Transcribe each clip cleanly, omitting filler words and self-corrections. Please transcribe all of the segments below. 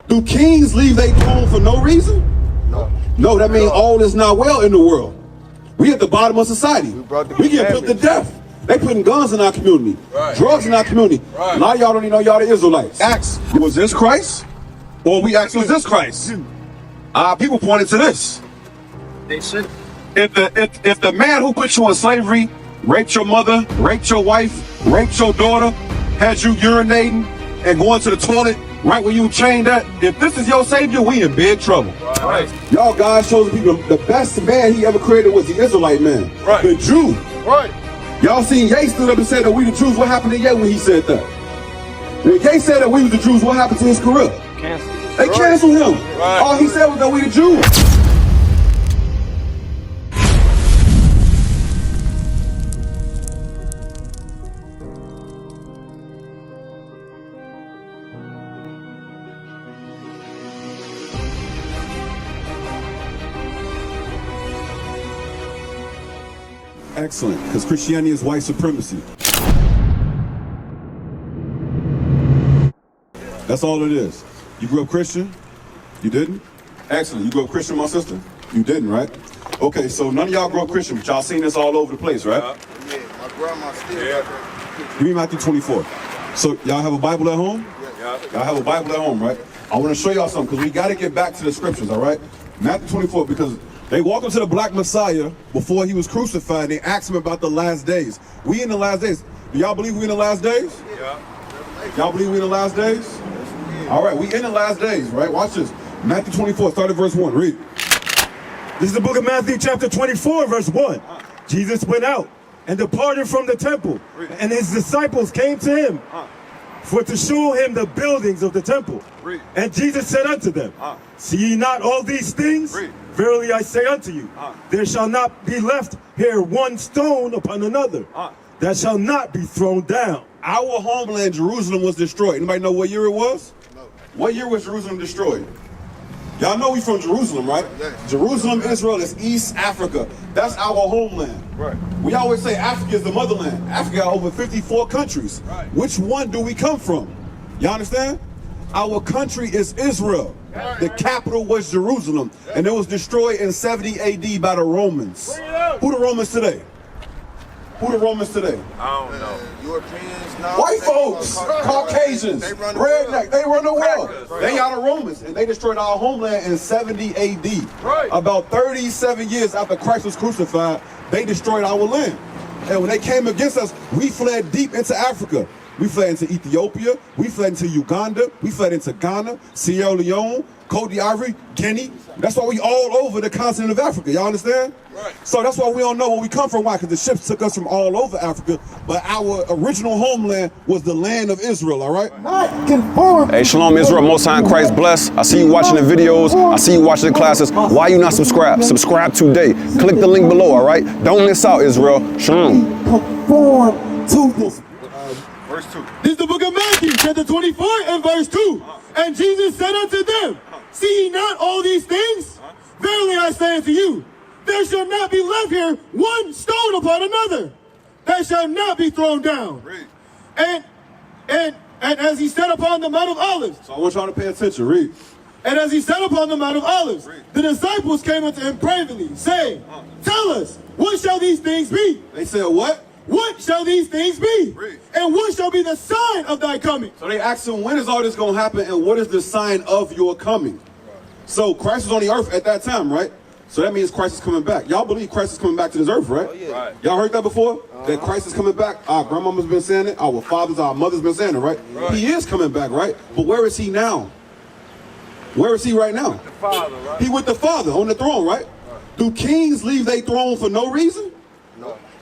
Do kings leave their throne for no reason? No. No, that means all is not well in the world. We at the bottom of society. We get put to death. They putting guns in our community, drugs in our community. A lot of y'all don't even know y'all the Israelites. Ask, was this Christ? Or we asked, was this Christ? People pointed to this. They should. If the man who put you in slavery raped your mother, raped your wife, raped your daughter, had you urinating and going to the toilet right when you were chained at, if this is your savior, we in big trouble. Right. Y'all, God shows the people the best man he ever created was the Israelite man, the Jew. Right. Y'all seen Ye stood up and said that we the Jews. What happened to Ye when he said that? When Ye said that we was the Jews, what happened to his career? Canceled. They canceled him. All he said was that we the Jews. Excellent, because Christianity is white supremacy. That's all it is. You grew up Christian? You didn't? Excellent. You grew up Christian, my sister? You didn't, right? Okay, so none of y'all grew up Christian, but y'all seen this all over the place, right? Yeah, my grandma still. Give me Matthew 24. So y'all have a Bible at home? Yeah. Y'all have a Bible at home, right? I want to show y'all something, because we got to get back to the scriptures, all right? Matthew 24, because they walked up to the black Messiah before he was crucified, and they asked him about the last days. We in the last days. Do y'all believe we in the last days? Yeah. Y'all believe we in the last days? All right, we in the last days, right? Watch this. Matthew 24, start at verse 1. Read. This is the book of Matthew chapter 24, verse 1. Jesus went out and departed from the temple, and his disciples came to him for to show him the buildings of the temple. And Jesus said unto them, see ye not all these things? Verily I say unto you, there shall not be left here one stone upon another that shall not be thrown down. Our homeland, Jerusalem, was destroyed. Anybody know what year it was? No. What year was Jerusalem destroyed? Y'all know we from Jerusalem, right? Yes. Jerusalem, Israel is East Africa. That's our homeland. Right. We always say Africa is the motherland. Africa got over 54 countries. Right. Which one do we come from? Y'all understand? Our country is Israel. The capital was Jerusalem, and it was destroyed in 70 AD by the Romans. Who the Romans today? Who the Romans today? I don't know. Europeans, no. White folks, Caucasians, redneck, they run the world. They are the Romans, and they destroyed our homeland in 70 AD. Right. About 37 years after Christ was crucified, they destroyed our land. And when they came against us, we fled deep into Africa. We fled into Ethiopia, we fled into Uganda, we fled into Ghana, Sierra Leone, Côte d'Ivoire, Guinea. That's why we all over the continent of Africa, y'all understand? Right. So that's why we don't know where we come from. Why? Because the ships took us from all over Africa, but our original homeland was the land of Israel, all right? Hey, Shalom Israel, Most High in Christ bless. I see you watching the videos, I see you watching the classes. Why you not subscribed? Subscribe today. Click the link below, all right? Don't miss out, Israel. Shalom. Conform to this. Verse 2. This is the book of Matthew, chapter 24 and verse 2. And Jesus said unto them, see ye not all these things? Verily I say unto you, there shall not be left here one stone upon another that shall not be thrown down. And as he sat upon the Mount of Olives. So I want y'all to pay attention, read. And as he sat upon the Mount of Olives, the disciples came unto him privately, saying, tell us, what shall these things be? They said, what? What shall these things be? And what shall be the sign of thy coming? So they asked him, when is all this going to happen, and what is the sign of your coming? So Christ was on the earth at that time, right? So that means Christ is coming back. Y'all believe Christ is coming back to this earth, right? Y'all heard that before? That Christ is coming back? Our grandmama's been saying it. Our fathers, our mothers been saying it, right? He is coming back, right? But where is he now? Where is he right now? The Father, right? He with the Father on the throne, right? Do kings leave their throne for no reason?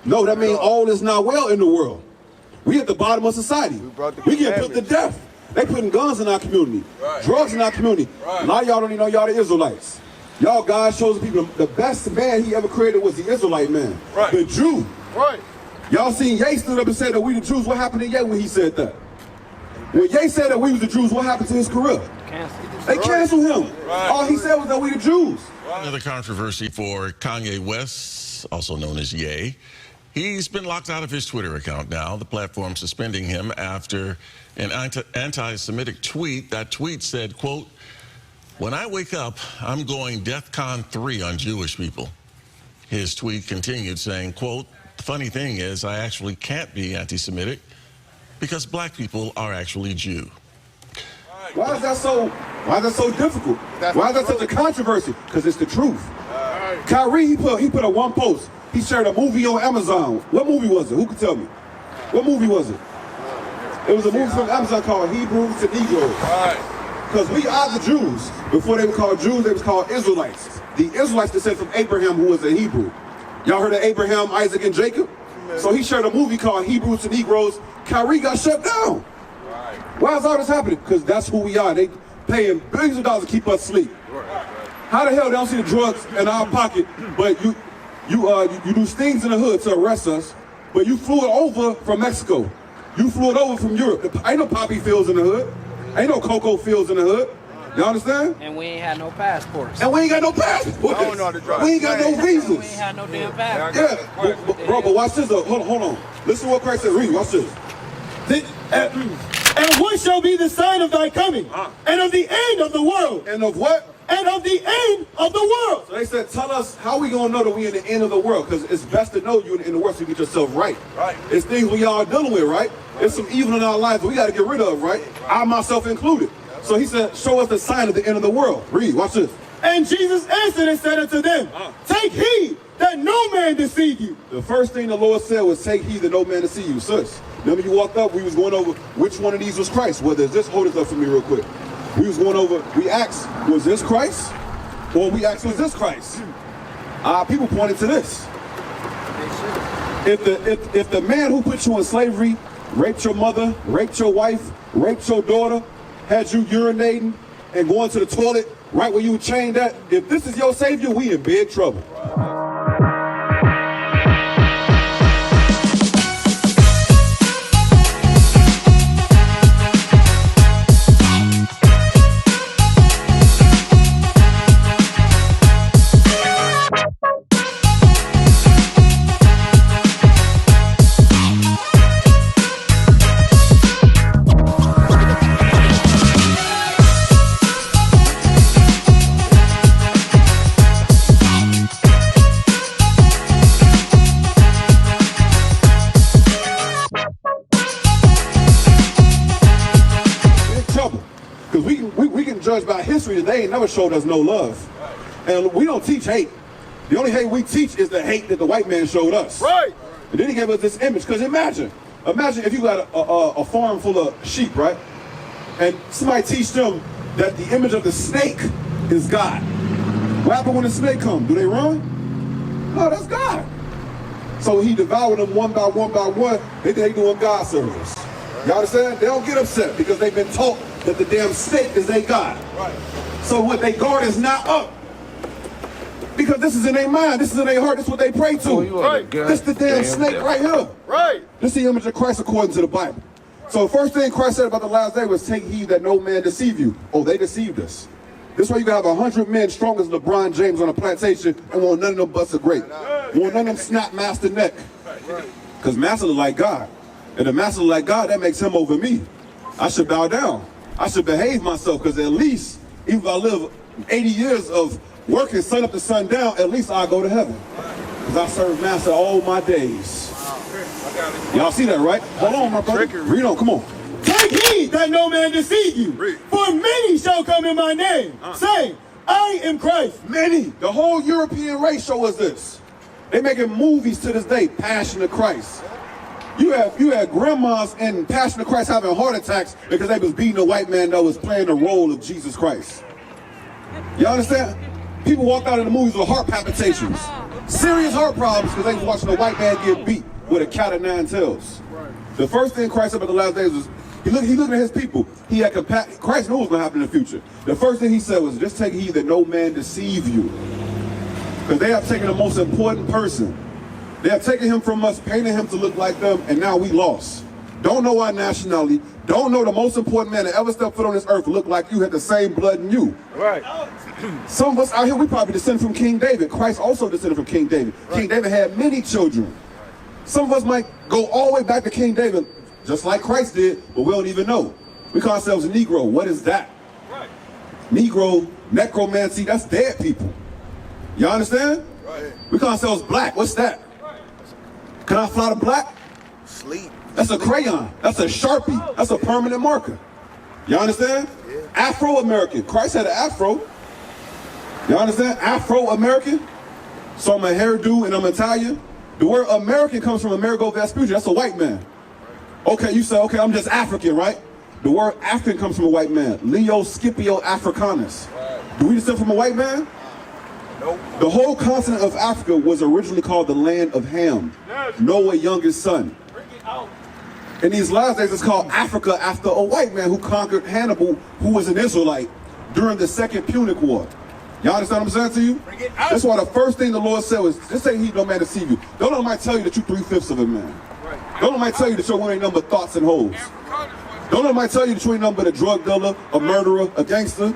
No, that means all is not well in the world. We at the bottom of society. We get put to death. They putting guns in our community, drugs in our community. A lot of y'all don't even know y'all the Israelites. Y'all, God shows the people the best man he ever created was the Israelite man, the Jew. Y'all seen Ye stood up and said that we the Jews. What happened to Ye when he said that? When Ye said that we was the Jews, what happened to his career? They canceled him. All he said was that we the Jews. Another controversy for Kanye West, also known as Ye. He's been locked out of his Twitter account now, the platform suspending him after an anti-Semitic tweet. That tweet said, quote, "When I wake up, I'm going DEFCON 3 on Jewish people." His tweet continued saying, quote, "The funny thing is I actually can't be anti-Semitic because black people are actually Jew." Why is that so difficult? Why is that such a controversy? Because it's the truth. Kyrie, he put a one post. He shared a movie on Amazon. What movie was it? Who can tell me? What movie was it? It was a movie from Amazon called Hebrews to Negroes. Because we are the Jews. Before they were called Jews, they was called Israelites. The Israelites descend from Abraham, who was a Hebrew. Y'all heard of Abraham, Isaac, and Jacob? So he shared a movie called Hebrews to Negroes. Kyrie got shut down. Why is all this happening? Because that's who we are. They paying billions of dollars to keep us asleep. How the hell they don't see the drugs in our pocket, but you do stings in the hood to arrest us, but you flew it over from Mexico. You flew it over from Europe. Ain't no poppy fields in the hood. Ain't no cocoa fields in the hood. You understand? And we ain't had no passports. And we ain't got no passports. We ain't got no visas. We ain't had no damn passports. Yeah, but watch this though. Hold on. Listen to what Christ said. Read. Watch this. And what shall be the sign of thy coming? And of the end of the world. And of what? And of the end of the world. So they said, tell us how we gonna know that we in the end of the world? Because it's best to know you in the end of the world so you get yourself right. It's things we all dealing with, right? There's some evil in our lives that we got to get rid of, right? I myself included. So he said, show us the sign of the end of the world. Read. Watch this. And Jesus answered and said unto them, take heed that no man deceive you. The first thing the Lord said was, take heed that no man deceive you. Sis, remember you walked up, we was going over which one of these was Christ. Whether it's this, hold this up for me real quick. We was going over, we asked, was this Christ? Or we asked, was this Christ? People pointed to this. If the man who put you in slavery raped your mother, raped your wife, raped your daughter, had you urinating and going to the toilet right where you were chained at, if this is your savior, we in big trouble. Judged by history, they ain't never showed us no love. And we don't teach hate. The only hate we teach is the hate that the white man showed us. Right. And then he gave us this image. Because imagine if you got a farm full of sheep, right? And somebody teach them that the image of the snake is God. What happens when the snake comes? Do they run? No, that's God. So he devoured them one by one by one. They doing God service. You understand? They don't get upset because they've been taught that the damn snake is their God. Right. So what they guard is not up. Because this is in their mind, this is in their heart, this is what they pray to. Right. This is the damn snake right here. Right. This is the image of Christ according to the Bible. So the first thing Christ said about the last day was take heed that no man deceive you. Oh, they deceived us. This is why you can have 100 men strong as LeBron James on a plantation and want none of them bust a grape. Want none of them snap master neck. Because master look like God. And the master look like God, that makes him over me. I should bow down. I should behave myself, because at least, even if I live 80 years of working sun up to sun down, at least I'll go to heaven. Because I serve master all my days. Y'all see that, right? Hold on, my brother. Read on, come on. Take heed that no man deceive you. For many shall come in my name, saying, I am Christ. Many. The whole European race show us this. They making movies to this day, Passion of Christ. You had grandmas in Passion of Christ having heart attacks because they was beating a white man that was playing the role of Jesus Christ. You understand? People walked out of the movies with heart palpitations. Serious heart problems because they was watching a white man get beat with a cat of nine tails. The first thing Christ said about the last days was, he looked at his people. He had compassion. Christ knew what was going to happen in the future. The first thing he said was, just take heed that no man deceive you. Because they have taken the most important person. They have taken him from us, painted him to look like them, and now we lost. Don't know our nationality. Don't know the most important man that ever stepped foot on this earth look like you, had the same blood in you. Right. Some of us out here, we probably descended from King David. Christ also descended from King David. Right. King David had many children. Some of us might go all the way back to King David, just like Christ did, but we don't even know. We call ourselves a Negro. What is that? Right. Negro, necromancy, that's dead people. Y'all understand? Right. We call ourselves black. What's that? Can I fly to black? Sleep. That's a crayon. That's a Sharpie. That's a permanent marker. Y'all understand? Yeah. Afro-American. Christ had an afro. Y'all understand? Afro-American. So I'm a hairdo and I'm Italian. The word American comes from Amerigo Vespucci. That's a white man. Okay, you say, okay, I'm just African, right? The word African comes from a white man. Leo Scipio Africanus. Right. Do we descend from a white man? Nope. The whole continent of Africa was originally called the land of Ham, Noah's youngest son. In these last days, it's called Africa after a white man who conquered Hannibal, who was an Israelite during the Second Punic War. Y'all understand what I'm saying to you? That's why the first thing the Lord said was, this ain't he no man deceive you. Don't let nobody tell you that you 3/5 of a man. Don't let nobody tell you that your ain't nothing but thoughts and hoes. Don't let nobody tell you that you ain't nothing but a drug dealer, a murderer, a gangster.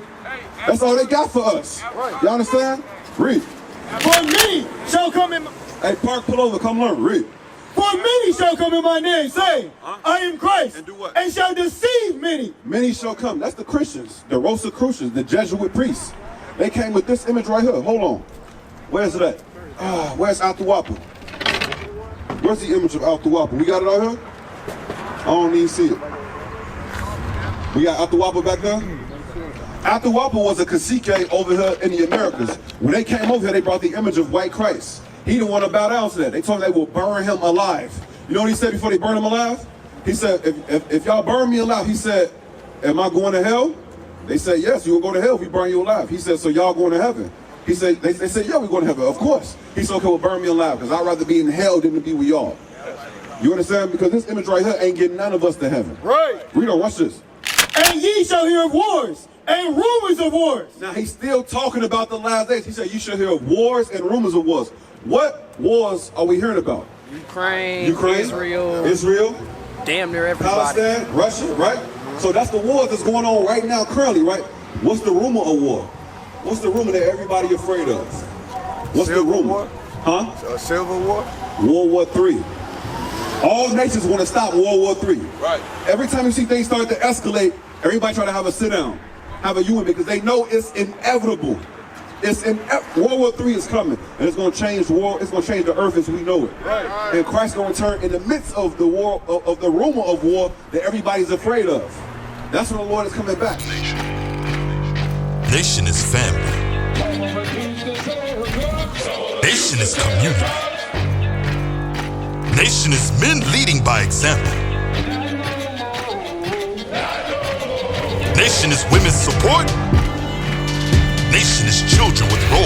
That's all they got for us. Y'all understand? Read. For many shall come in. Hey, Park, pull over, come learn. Read. For many shall come in my name, saying, I am Christ, And do what? and shall deceive many. Many shall come. That's the Christians, the Rosicrucians, the Jesuit priests. They came with this image right here. Hold on. Where's it at? Where's Atahualpa? Where's the image of Atahualpa? We got it out here? I don't even see it. We got Atahualpa back there? Atahualpa was a cacique over here in the Americas. When they came over here, they brought the image of white Christ. He didn't want to bow down to that. They told him they will burn him alive. You know what he said before they burned him alive? He said, if y'all burn me alive, he said, am I going to hell? They said, yes, you will go to hell if we burn you alive. He said, so y'all going to heaven? He said, they said, yeah, we're going to heaven. Of course. He said, okay, well, burn me alive, because I'd rather be in hell than to be with y'all. You understand? Because this image right here ain't getting none of us to heaven. Right. Read on, watch this. And ye shall hear of wars and rumors of wars. Now, he's still talking about the last days. He said, you should hear of wars and rumors of wars. What wars are we hearing about? Ukraine, Israel, damn near everybody. Palestine, Russia, right? So that's the war that's going on right now currently, right? What's the rumor of war? What's the rumor that everybody afraid of? What's the Civil rumor? War? Huh? Civil War? World War III. All nations want to stop World War III. Right. Every time you see things start to escalate, everybody try to have a sit down, have a UN, because they know it's inevitable. World War III is coming, and it's going to change the world. It's going to change the earth as we know it. Right. And Christ's going to return in the midst of the war, of the rumor of war that everybody's afraid of. That's when the Lord is coming back. Nation is family. Nation is community. Nation is men leading by example. Nation is women's support. Nation is children with role